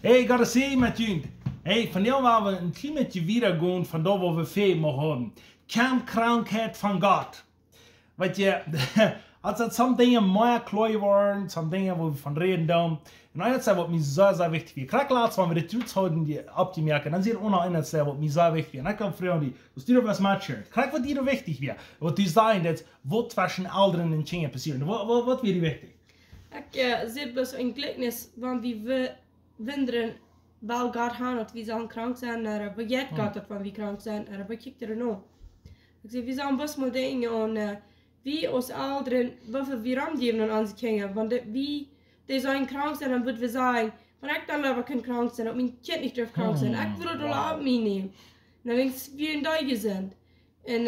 Hey, gotta see, mijn vriend. Hey, vandaag waren we een klein beetje weitergaan van daar waar we veel mogen hebben. Kernkrankheid van God. Weet je, als dat soms dingen meer klein worden, soms dingen waar we van reden doen. En eines wat mir sehr wichtig ist. Kijk laatst, wenn wir die Truth houden, die op te merken, dan zie je ook nog eines wat mir sehr wichtig ist. En ik kan vragen die, was dir was matchen? Kijk wat dir wichtig wäre. Wat du sagen, dat wat zwischen Alderen en Dingen passieren. Wat wäre wichtig? Ik zie bloß een gelijkenis, want we wonderen, wel God handelt, wie zullen krank zijn, maar we jet God dat van wie krank zijn, maar we kijken er nog. Ik zeg, we zullen best mal denken aan wie als ouderen, hoeveel we ramgeven aan onze kinderen, want wie die zijn krank zijn, dan moeten we zeggen, van ik dan liever kan krank zijn, dat mijn kind niet durft krank zijn, ik wil het al op mij nemen. Dan denk ik, wie in die gezin. En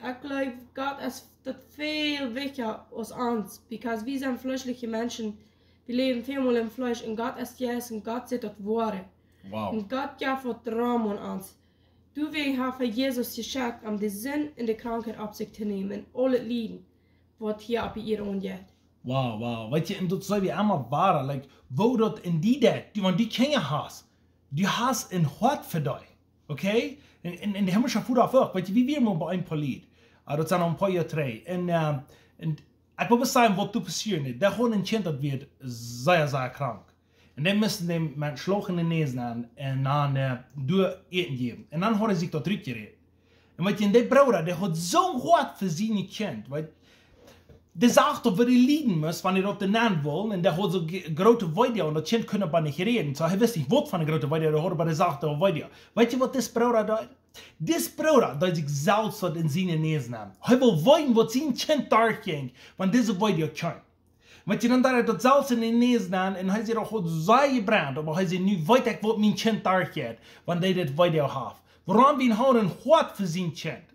ik geloof, God is dat veel wichtiger als ons, because we zijn vleeselijke mensen, we leven veel in vlees, en God is juist, en God zit dat woorden. Wow. En God geeft vertrouwen aan ons. Du wil hebben Jezus geschenkt om de zin en de krankheid op zich te nemen, en al het lijden, wat hier op je ongeeft. Wow. Weet je, en dat zou je allemaal waren, like, wo dat in die tijd, want die ken je haast. Die haast een hart voor die, oké? En de hemelse voet ook, weet je, wie weer maar bij een paar lied. Dat zijn al een paar jaar terug. En ik wil zeggen wat er passiert. Dat gewoon een kind dat wordt zeer krank. En dan müssen die met slag in de neus nemen en dan door eten geven. En dan hadden ze zich dat teruggereden. En weet je, en die broeder, die had zo'n hart voor zijn kind. Weet die zegt dat we die lieden müssen, wanneer dat de naam willen. En die had zo'n grote video en dat kind kunnen bij niet reden. Zo hij wist niet wat van een grote video, die hoorde bij de zachte video. Weet je wat deze broeder deed? Deze broeder deed zich zelfs dat in zijn neus nemen. Hij wil weten wat zijn kind daar ging, want deze video kan. Weet je, dan dat hij dat zelfs in de neus neemt en hij zegt dat God zij gebrand, maar hij zegt nu weet ik wat mijn kind daar gaat, want hij dit video heeft. Waarom we houden een hart voor zijn kind?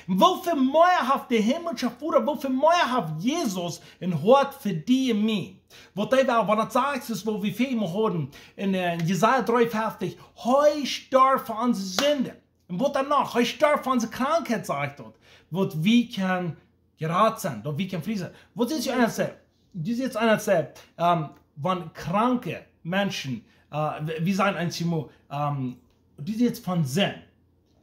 Hoeveel meer heeft de hemelse Vader, hoeveel meer heeft Jezus een hart voor die en mij? Wat hij wel, want het zegt is, wat we veel horen in Jesaja 53, hij starf voor onze zonde. En wat dan nog? Hij starf voor onze krankheid, zegt dat. Wat we kan geraad zijn, dat we kan vriezen. Wat is je aan het zeggen? Du jetzt einer sagt, von kranke Menschen, wir sagen einmal, du jetzt von Sinn.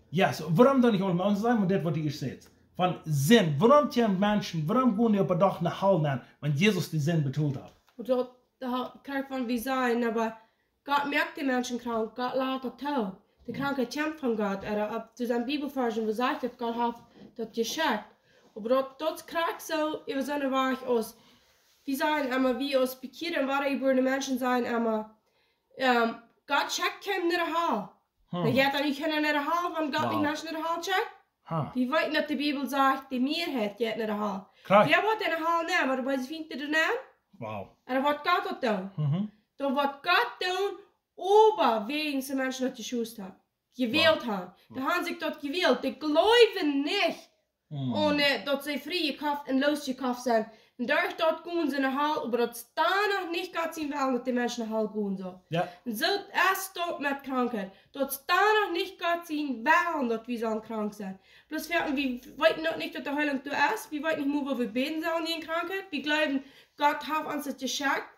Ja, yes, warum dann nicht auch mal sagen, das, was ihr seht. Von Sinn. Warum können Menschen, warum gehen die auf den Dach nach Hause, wenn Jesus die Sinn betont hat? Und da kann man wie sagen, aber Gott merkt die Menschen krank, Gott lässt das tun. Die Krankheit kommt von Gott. Zu seinem Bibelversen, wo sagt, dass Gott hat das geschenkt. Aber das krank so, über so eine Weich aus. Wir sagen immer, wie aus bekehren wahrgeborene Menschen sagen immer, Gott checkt keinem nicht Hall. Man geht da nicht in der Hall, wenn Gott nicht Menschen in der Hall checkt. Wir weten dass die Bibel sagt, die Mehrheit geht in der Hall. Wer wird in der Hall nehmen, aber was findet ihr denn? Wow. En wat Gott dat doen? Dan wat God doen, over wegen ze Menschen dat geschoest haben. Gewählt haben. Da haben sich dort gewählt. Die glauben nicht, ohne dass sie frei gekauft und losgekauft sind. Und durch dort gehen sie in der Hall, aber das danach nicht Gott sein will, dass die Menschen in der Hall gehen so. Ja. Und so erst dort mit Krankheit. Das danach nicht Gott sein will, dass wir so krank sind. Bloß wir wollten noch nicht, dass der Heilung du ist. Wir wollten nicht nur, wo wir beten sollen in Krankheit. Wir glauben, Gott hat uns das geschenkt.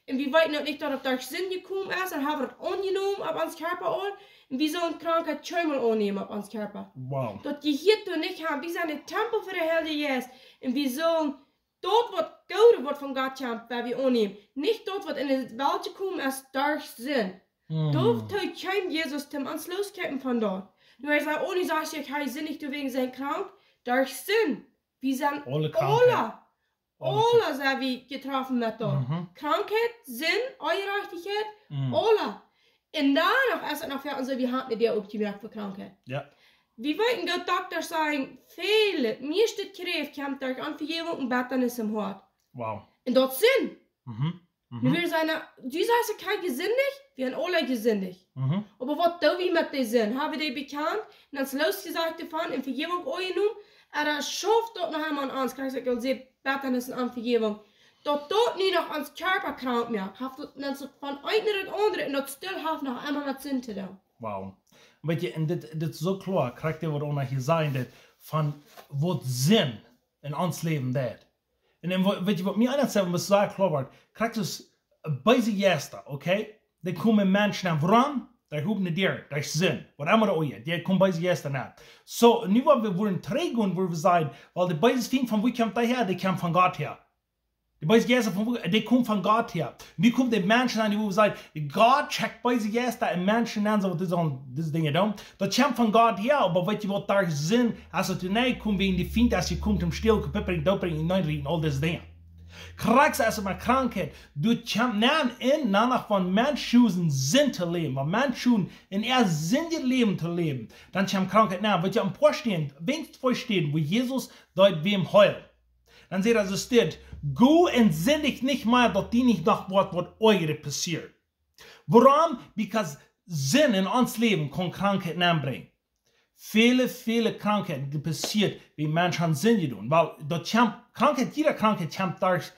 Und wir wollten noch nicht, dass das durch Sinn gekommen ist. Und haben das angenommen auf uns Körper an. Und wir sollen Krankheit schon mal annehmen auf uns Körper. Wow. Das Gehirn du nicht haben. Wir sind ein Tempel für den Heilige Geist. Und wir sollen dort, was Gute wird von Gott kommt, weil wir annehmen. Nicht dort, was in die Welt gekommen ist, durch Sinn. Dort tut kein Jesus dem ans Loskippen von dort. Nur er sagt, ohne sagst du, ich Sinn nicht wegen sein krank. Durch Sinn. Wir sind alle sind wir getroffen mit dort. Krankheit, Sinn, Ungerechtigkeit, alle. Und danach ist es noch für uns, wir haben nicht optimiert für Krankheit. Ja. Wir wollten der Doktor sagen, viele, mir steht Kräft, kommt durch Anvergebung und Betternis im Hort. Wow. Und dort Sinn. Wir würden sagen, du sagst kein gesündig, wir sind alle gesündig. Aber was tun wir mit dem Sinn? Haben wir die bekannt und uns losgesagt davon, in Vergebung angenommen? Er schafft dort noch einmal an uns, kann ich sagen, Betternis und Vergebung. Dort nicht noch ans Körper krank mehr, hat uns von einem oder anderen und dort still hat noch einmal mit Sinn zu tun. Wow. Weet je, en dit is zo klaar, krijgt je wat ook nog gezegd, dat van wat zin in ons leven dat. En dan, weet je, wat mij aan het zeggen, was zo klaar wordt, krijgt dus bij de eerste, oké? die kommen Menschen an, warum? Der hoben nicht dir, der ist Sinn. Was immer da oje, die kommen bei sich erst danach. So, nu wir wollen trägen, wo wir sagen, weil die Beise finden, von wo kommt der her? Die kommt von Gott her. Die Beise erst von wo, die kommt von Gott her. Nu kommen die Menschen an, die wo sagen, Gott checkt bei sich erst, da Menschen an, so, diese Dinge da. Das kommt von Gott her, aber weißt du, was da Sinn, also zu näher kommen, wegen die Find, als sie kommt, im Stil, Pippering, Doppering, Hineinreden, all diese Dinge. Krijg als met krankheid. Du komt naam in nanach van Menschen Sinn te leben. Weil Menschen in Sinn ihr Leben te leben. Dann kommt Krankheit naam. Wat je am Vorstehen, wenn es vorstehen, wo Jesus dort wem heult. Dann seht ihr, also steht, go und sinn ich nicht mehr, dass die nicht nach Wort, was eure passiert. Warum? Because Sinn in uns Leben kann Krankheit naam bringen. Viele Krankheiten, die passiert, wie Menschen Sinn tun. Weil Krankheit, jeder Krankheit kommt durch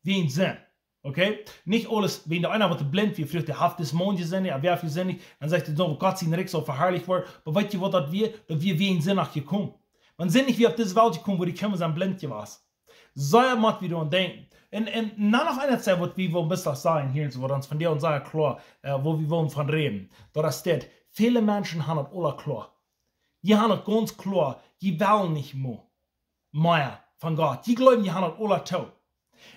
wie ein Sinn. Okay? Nicht alles, wenn der einer wird blind, wie früher der Haft des Mondes sind, er wäre für sinnig, dann sagt er so, Gott sein Reich soll verherrlicht werden. Aber weißt du, was das wir wie ein Sinn nachgekommen. Man sind nicht wie auf diese Welt gekommen, wo die Kinder sind blind gewesen. Sei mal wieder und denken. Und nach einer Zeit, wo wir ein bisschen sagen, hier, wo uns von dir und sagen, klar, wo wir wollen von reden. Da steht, viele Menschen haben das alle klar. Die haben es ganz klar, die wollen nicht mehr von Gott. Die glauben, die haben es alle tot.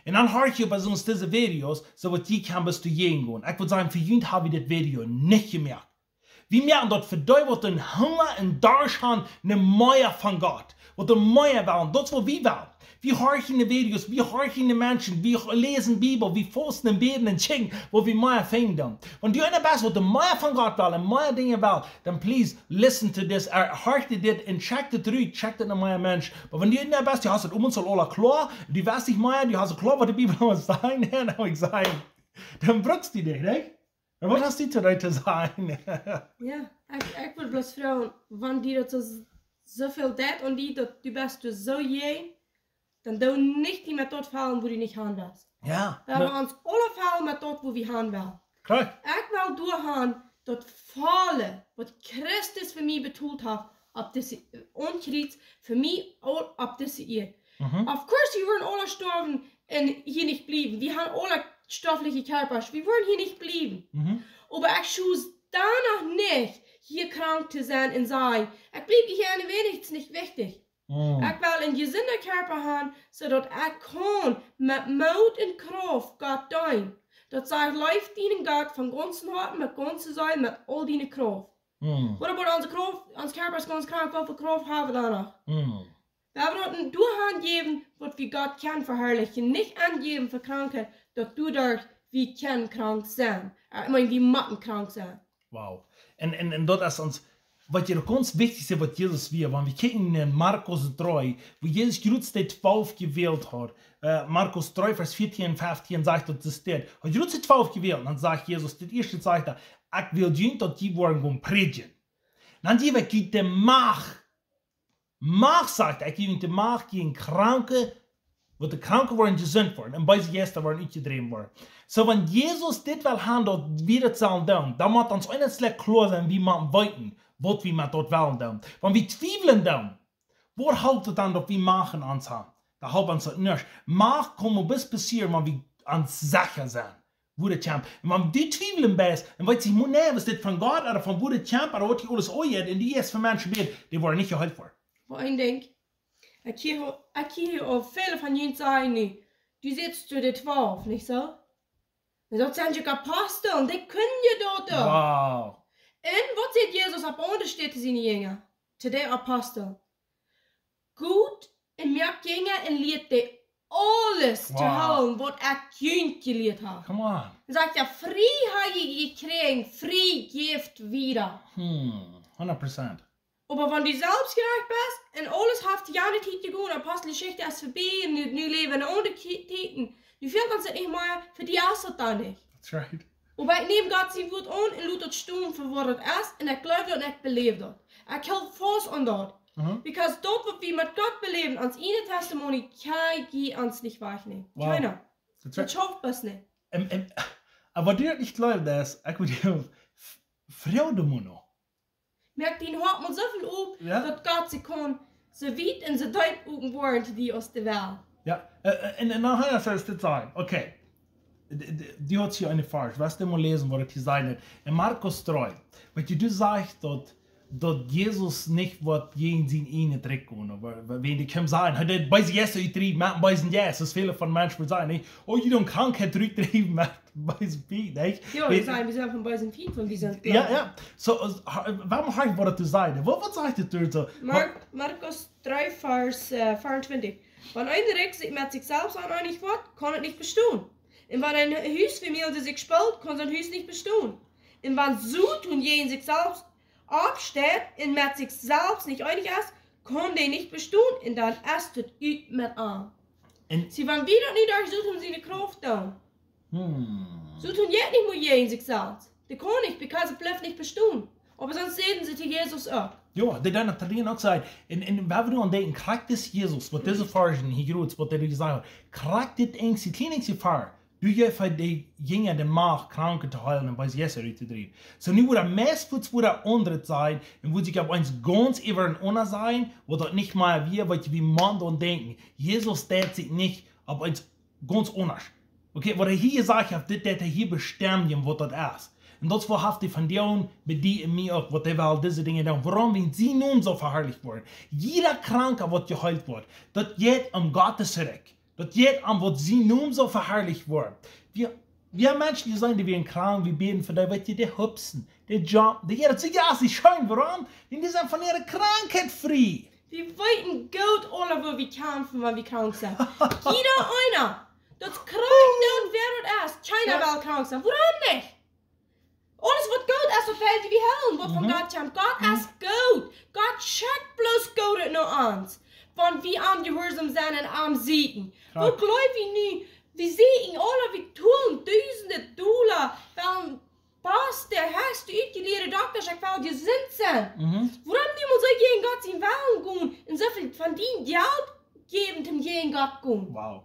Und dann höre ich bei uns diese Videos, so was die kann bis zu jeden gehen. Ich würde sagen, für jeden habe ich das Video nicht gemerkt. Wir merken dort für die, was den Hunger und Durst haben, eine Meier von Gott. Was den Meier wollen, das was wir wollen. Wir hören die Videos, wir hören die Menschen, wir lesen Bibel, wir fasten und beten und singen, wo wir Meier finden. Und die eine Best, was der Meier von Gott will, und Meier Dinge will, dann please listen to this, hört das und check das durch, check das in Meier Mensch. Aber wenn die eine Best, die hast das uns alle klar, die weißt nicht Meier, die hast klar, was die Bibel uns sagen, dann habe ich gesagt, dann brückst du dich, nicht? Und was hast du zu sagen? Ja, ich würde bloß fragen, wenn die das so viel das und die, du bist so je, dann du nicht die Methode fallen, wo du nicht haben willst. Ja. Da wir uns alle fallen mit dort, wo wir haben wollen. Klar. Ich will durchhaben, dort fallen, was Christus für mich betont hat, ob das Unkreuz für mich, ob das ihr. Of course, wir wollen alle sterben und hier nicht bleiben. Wir haben alle stoffliche Körper, wir wollen hier nicht bleiben. Aber ich schuss danach nicht, hier krank zu sein und sagen, ich bleibe hier eine wenigstens nicht wichtig. Ich will einen gesunden Körper haben, sodass ich kann mit Mut und Kraft Gott dienen. Das sagt, läuft ihnen Gott von ganzem Herzen, mit ganzer Seele, mit all deiner Kraft. Oder unser Körper ist ganz krank, wie viel Kraft haben wir danach? Wir wollen du angeben, was wir Gott kann verherrlichen, nicht angeben für Krankheit, dass du dort wie kann krank sein. Ich meine, wie Matten krank sein. Wow. Und das ist uns, was ja ganz wichtig ist, was Jesus will, wenn wir gucken in Markus 3, wo Jesus Christus die 12 gewählt hat. Markus 3, Vers 14 und 15 sagt, dass das steht. Hat Jesus die 12 gewählt, und dann sagt Jesus, das erste sagt er, ich will dienen, dass die wollen predigen. Dann die wir gibt die Macht. Macht sagt er, ich gebe die Macht gegen Kranke, wo die Kranken worden gesund worden, und bei sich erst worden uitgedreven worden. So, wenn Jesus dit will haben, dort wieder zu tun, dann muss uns eines klar sein, wie man weiten, was wir dort wollen tun. Wenn wir zweifeln tun, wo hält es dann, dass wir machen uns haben? Da haben wir uns nicht. Macht kommen bis passieren, wenn wir uns sicher sind, wo der Champ. Und wenn die zweifeln bist, dann weiß ich, was das von Gott oder von wo der Champ oder was die alles ojet, und die erst für Menschen wird, die wollen nicht geholfen worden. Vor ein Ding, ich hier auf viele von ihnen sagen, du sitzt zu den 12, nicht so? Und dort sind ja Apostel und die können ja dort. Wow. Und was sieht Jesus ab und steht es in die Jünger? Zu den Apostel. Gut, und mir Jünger und lehrt die alles zu holen, was ich gelehrt habe. Come on. Er sagt ja, frei habe ich gekriegt, frei gibt wieder. 100%. Aber wenn du selbst gerecht bist und alles hast ja nicht zu tun, Apostelgeschichte ist vorbei und du leben ohne Titen, du fühlst uns nicht mehr, für die ist das da nicht. That's right. Aber ich nehme Gott sein Wort an und lasse das stimmen für was es ist und ich glaube und ich belebe das. Ich halte fast an das. Because dort, was wir mit Gott beleben, ans eine Testimony, kann uns nicht wahrnehmen. Wow. Keiner. That's Das schafft es nicht. Aber du nicht glaubst, dass ich würde Freude noch. Merkt ihn hat man so viel auf, dass Gott sie kann, so weit und so deut oben worden, die aus der Welt. Ja, und dann hat er das sagen, okay, die hat hier eine falsch. Was du mal lesen, was die sein in Markus 3. Weil du sagst, dass Jesus nicht wird gegen sie ihn trekken. Wenn die kommen sagen, hat er bei sich erst getrieben, mit bei sich yes, das viele von Menschen sagen, nicht? Oh, die haben Krankheit zurückgetrieben, mit bei sich Feet, nicht? Ja, wir sagen, wir sind von bei sich Feet, von wir sind. Ja. So, warum habe ich was zu sagen? Was sagt ihr so? Markus 3, Vers 24. Wenn einer recht sich mit sich selbst aneinig wird, kann es nicht bestehen. Und wenn ein Hausfamilie sich spaltet, kann sein Haus nicht bestehen. Und wenn so tun je in sich selbst absteht und mit sich selbst nicht einig ist, kann der nicht bestehen und dann erst es mit an. Sie wenn wir das nicht durch, so tun sie eine Kraft da. So tun jetzt nicht mehr je in sich selbst. Der kann nicht, weil es bleibt nicht bestehen. Aber sonst sehen sie Jesus auch. Ja, die dann natürlich auch gesagt, und wenn wir an denken, kriegt das Jesus, was diese Version hier gut, was der gesagt hat, kriegt das eigentlich die kleinste Fahrt. Du gehst für die Jünger den Macht Kranken zu heilen und bei Jesus zu treiben. So nu wo der Messwitz wo der andere sein und wo sich auf uns ganz über ein Unter sein, wo dort nicht mal wir, weil wie man dann denken, Jesus steht sich nicht auf uns ganz anders. Okay, was er hier sagt, das er hier bestimmt, was das ist. Und das verhaftet von dir mit dir und mir auch, was er will, diese Dinge tun. Warum, wenn sie nun so verherrlicht worden? Jeder Kranke, was geheilt wird, das geht um Gottes zurück. Das geht an, was sie nun so verherrlicht worden. Wir Menschen, die sagen, die werden krank, wir beten für die, weil die hüpfen, die jumpen, die jeder sagt, ja, sie schön, warum? Denn die sind von ihrer Krankheit frei. Wir wollten Geld alle, wo wir kämpfen, wenn wir krank sind. Jeder einer. Das krank und wer das ist. China will krank sein. Warum nicht? Alles wat Geld is, dat fällt wie Hellen, wat van God komt. God is Geld. God checkt bloß Geld nur ans. Van wie am gehorsam zijn en am zieken. Wat geloof je nu? We zien alle, we doen duizenden dollar. Wel, pas, der hast du uitgeleerde dokters, ik wil gezond zijn. Waarom niemand zou je in God zijn willen gaan en zoveel van die geld geven om je in God gaan? Wow.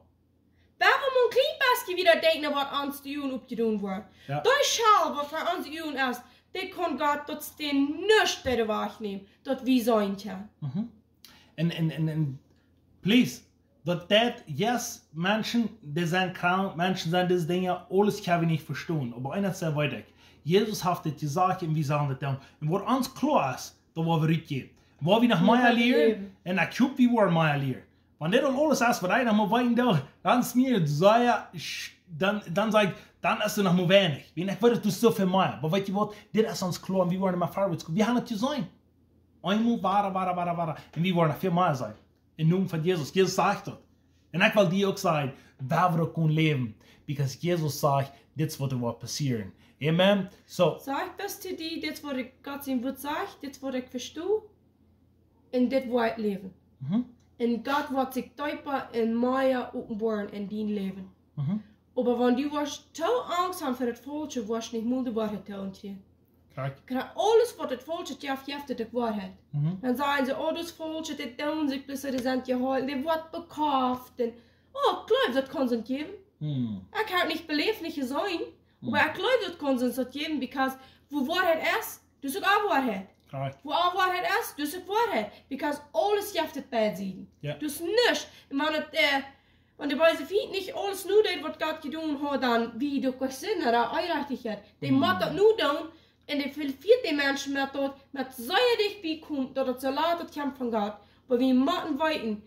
Waarom moet een klein beetje weer denken wat ons te doen opgedaan wordt? Ja. Dat schal wat voor ons te doen is, dat kan God tot steen niets bij de weg nemen, dat we zijn kan. En please, dat yes, Menschen, die zijn krank, Menschen zijn deze dingen, alles kan we niet verstaan. Aber eines sehr weit weg. Jesus hat das gesagt und wir sagen das dann. Und was uns klar ist, da wollen wir rückgehen. Wo wir nach Meier lehren, und ich glaube, wir wollen Meier lehren. Wenn das dann alles ist, was einer mal weinen darf, dann ist mir, dann sag ich, dann ist es noch mal wenig. Wenn ich würde, du so viel mehr. Aber weißt du was, das ist uns klar und wir wollen mal vorwärts kommen. Wir haben es zu sein. Einmal wahre. Und wir wollen noch viel mehr sein. Im Namen von Jesus. Jesus sagt das. Und ich will dir auch sagen, wer wir können leben. Because Jesus sagt, das wird passieren. Amen. So. Sag das zu dir, das was Gott ihm wird sagen, das was ich verstehe. Und das wird ich leben. Und Gott wird sich tiefer in Meier offenbaren in dein Leben. Aber wenn du zu Angst hast für das Falsche, wirst du nicht mehr die Wahrheit teilen. Alles wat het volksje heeft de waarheid. Dan zeggen ze, oh dat volksje, dit doen zich, dus ze zijn gehoord, dit wordt bekauft. En, oh, ik geloof dat kan ze het geven. Ik heb niet beleefd niet zijn, maar ik geloof dat kan ze het geven, because wo waarheid is, dus ook ook waarheid. Wo ook waarheid is, dus ook waarheid. Because alles heeft het bij zien. Dus niks. En wenn de bij zijn niet alles nu deed wat God gedaan had, dan wie de kwestie naar de einrichtigheid. Die moet dat nu doen. En de vierde mensen met zeer dichtbij komt dat het zo laat het komt van God. Maar we moeten weten,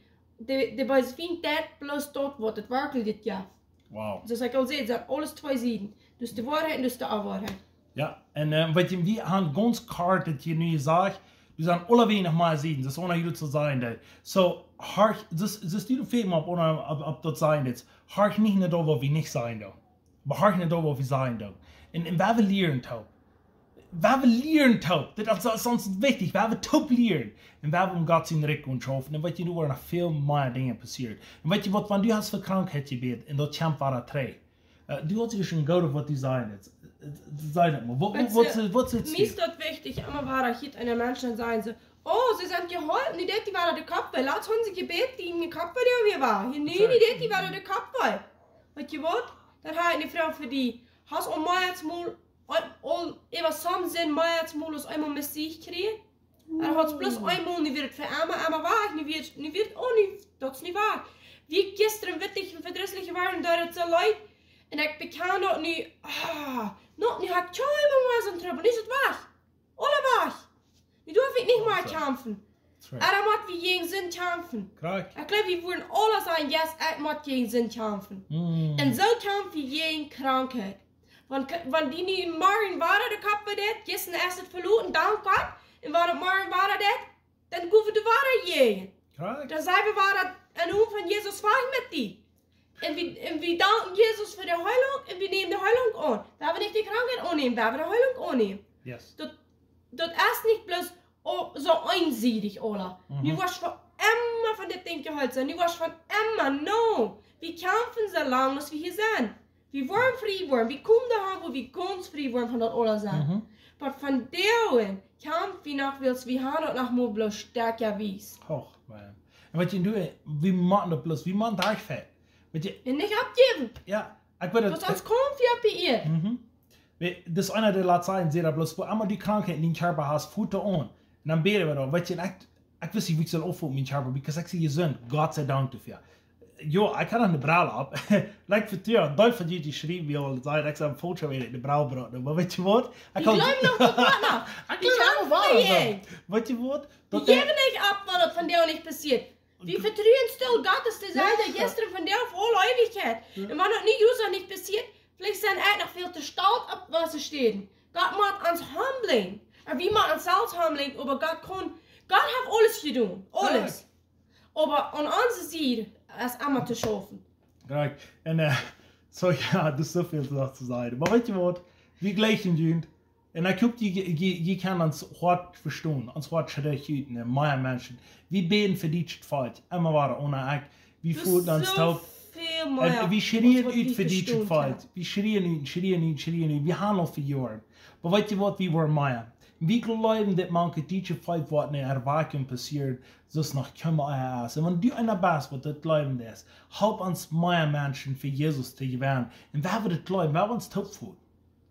de bij zijn dat bloos dat wat het werkelijk dit jaar. Wow. Dus ik al zei, het zijn alles twee zijden. Dus de waarheid en dus de afwaarheid. Ja, en wat je wie aan ganz kort dat je nu zegt, du zijn alle weinig maar zien, dat is ongeveer goed te zijn dat. So, hart, dus du fehlt op dat zijn dat. Hart niet naar dat wat we niet zijn dat. Maar hart naar dat wat we zijn dat. En waar we leren toch. Waar we leren taub, dat is ons wichtig, waar we taub leren. En waar we Gott zijn recht und schaffen. En weet je, er worden nog veel meer dingen passiert. En weet je wat, wanneer du hast voor krankheid gebeten, en dat champ waren twee. Du hast schon gehört, was die sagen jetzt. Sei das mal, was ist mir ist das wichtig, immer war da hier eine Menschen sagen so, oh, sie sind geholfen, die waren der Kopf, laut haben sie gebeten, die in der Kopf, die wir war. Hier, nee, die waren der Kopf. Weet je wat? Dan ga ik een vrouw voor die, has om mij het moel, even samen zijn mij het moel als eenmaal met zich kreeg. En had plus eenmaal, nu werd het voor Emma waar, nu werd, oh, nu, dat is niet waar. Wie gisteren wittig en verdrießlich waren, daar het zo leid. En ik bekend dat nu, nog nu heb ik tjoimen was een trouble, is het weg? Alle weg. Nu durf ik niet meer kämpfen. Right. Er moet wie geen zin kämpfen. Correct. Ik glaube, wir würden alle sagen, yes, ik moet geen zin kämpfen. En zo kämpfen wir geen krankheid. Want die nu morgen waren de kap bij dit, gisteren is het verloren, dan Gott. En wanneer morgen waren dit, dan hoeven de waarheid jegen. Correct. Dan zijn we waren een oom van Jezus vaak met die. En we danken Jezus voor de heilung en we nemen de heilung aan. We hebben niet de krankheid aannemen, we hebben de heilung aannemen. Yes. Dat is niet plus zo eenzijdig, Ola. Nu was van immer van dit ding gehouden zijn. Nu was van immer, no. We kämpfen zo lang als we hier zijn. We worden vrij worden. We komen daar waar we ganz vrij worden van dat Ola zijn. Maar van daarin kämpfen we nog wils, we gaan dat nog maar bloos sterker wijs. Hoog, man. En wat je doet, we maken dat plus, we maken daar vet. Weet je, En niet opgeven. ja, ik weet het. Want ons komt via PR. Dat is einer der Latein, seht ihr bloß, wo immer die Krankheit in den Körper hast, Futter an. Und dann beten wir da, weißt du, ich weiß nicht, wie ich soll aufhören mit dem Körper, because ich sie gesund, Gott sei Dank dafür. Jo, ich kann eine Brille ab. Like für dir, Deutsch von dir, die schrieben, wie alle Zeit, ich sage, falsch, wenn ich eine Brille brauche. Aber weißt du was? Ich glaube noch, das war noch. Ich glaube noch, weißt du was? Wir geben nicht ab, weil das von dir nicht passiert. Wir vertrauen still Gott, dass der Seite gestern von dir auf alle Ewigkeit. Und wenn das nicht User nicht passiert, vielleicht sind wir noch viel zu stark ab, was sie stehen. Gott macht uns humbling. Und wir machen uns selbst humbling, aber Gott hat alles getan. Alles. Aber an unserer Seite ist immer zu schaffen. Right. Und so ja, das ist so viel zu sagen. Aber weißt du was? Wir gleichen sind. Und ich glaube, die können uns hart verstehen, uns hart schrecken, meine Menschen. Wir beten für die Zeit. Immer war ohne Eck. Wir fühlen uns taub. Wir schreien uit für die Zeit. Wir schreien uit. Wir haben noch für Jahre. Aber weißt du was? Wir waren mehr. Wir glauben, dass manche diese Zeit, was in der Erweckung passiert, das noch kommen ist. Und wenn du einer bist, was das glauben ist, help uns mehr Menschen für Jesus zu gewinnen. Und wer wird das glauben? Wer wird uns taub fühlen?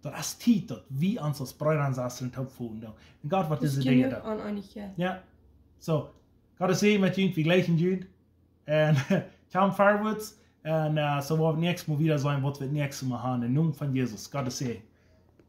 Das ist Zeit, dass wir uns als Brüder und taub fühlen. Und Gott wird diese Dinge da. Ja. So, Gott ist mit uns, wir gleichen uns. Und komm vorwärts. Und so werden wir nächstes Mal wieder sein, was wir nächstes Mal haben. Im Namen von Jesus. Gott ist